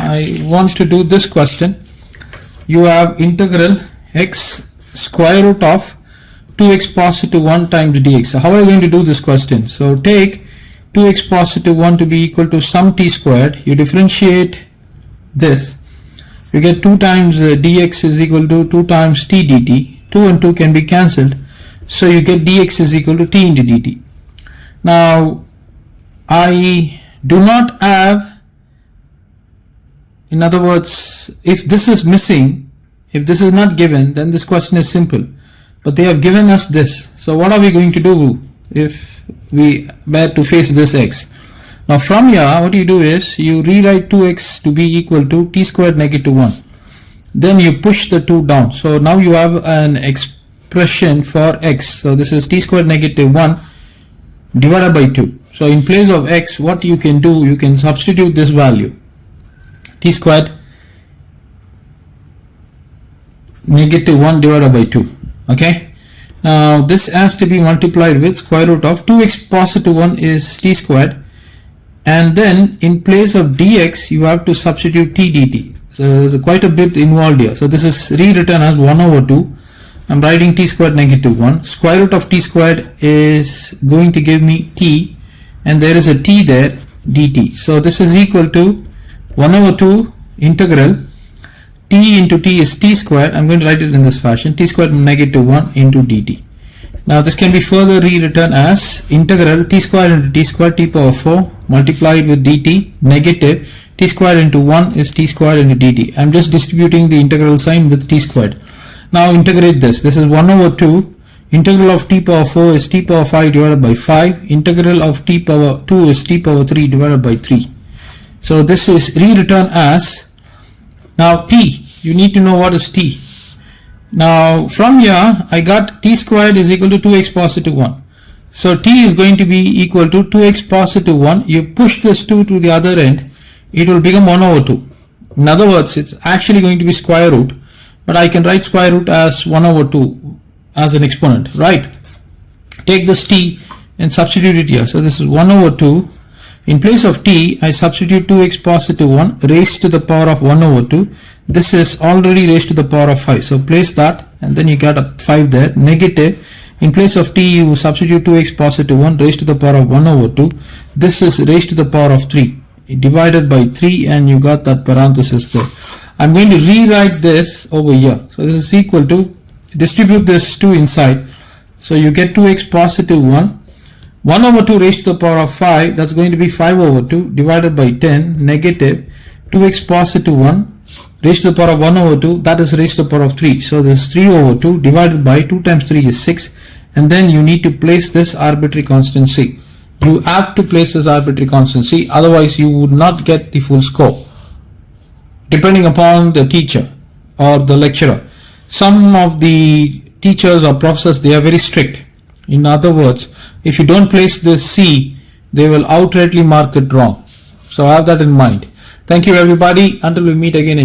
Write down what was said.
I want to do this question. You have integral x square root of 2x positive 1 times dx. So how are you going to do this question? So take 2x positive 1 to be equal to some t squared. You differentiate this. You get 2 times dx is equal to 2 times t dt. 2 and 2 can be cancelled. So you get dx is equal to t into dt. Now I do not have, in other words, if this is missing, if this is not given, then this question is simple. But they have given us this. So what are we going to do if we were to face this x? Now from here, what you do is you rewrite 2x to be equal to t squared negative 1. Then you push the 2 down. So now you have an expression for x. So this is t squared negative 1 divided by 2. So in place of x, what you can do, you can substitute this value, t squared negative 1 divided by 2. Okay. Now this has to be multiplied with square root of 2x positive 1 is t squared, and then in place of dx you have to substitute t dt. So there's quite a bit involved here. So this is rewritten as 1 over 2. I'm writing t squared negative 1. Square root of t squared is going to give me t, and there is a t there, dt. So this is equal to 1 over 2 integral t into t is t squared. I'm going to write it in this fashion, t squared negative 1 into dt. Now this can be further rewritten as integral t squared into t squared t power 4 multiplied with dt negative t squared into 1 is t squared into dt. I'm just distributing the integral sign with t squared. Now integrate this. This is 1 over 2. Integral of t power 4 is t power 5 divided by 5. Integral of t power 2 is t power 3 divided by 3. So this is rewritten as, now t, you need to know what is t. Now from here I got t squared is equal to 2x positive 1. So t is going to be equal to 2x positive 1. You push this 2 to the other end, it will become 1 over 2. In other words, it's actually going to be square root, but I can write square root as 1 over 2 as an exponent, right? Take this t and substitute it here. So this is 1 over 2. In place of t, I substitute 2x positive 1 raised to the power of 1 over 2. This is already raised to the power of 5. So place that, and then you get a 5 there. Negative. In place of t, you substitute 2x positive 1 raised to the power of 1 over 2. This is raised to the power of 3. Divided by 3, and you got that parenthesis there. I'm going to rewrite this over here. So this is equal to, distribute this 2 inside. So you get 2x positive 1. 1 over 2 raised to the power of 5, that's going to be 5 over 2 divided by 10 negative 2x positive 1 raised to the power of 1 over 2, that is raised to the power of 3. So this is 3 over 2 divided by 2 times 3 is 6, and then you need to place this arbitrary constant c. You have to place this arbitrary constant c, otherwise you would not get the full score depending upon the teacher or the lecturer. Some of the teachers or professors, they are very strict. In other words, if you don't place this C, they will outrightly mark it wrong. So have that in mind. Thank you everybody. Until we meet again.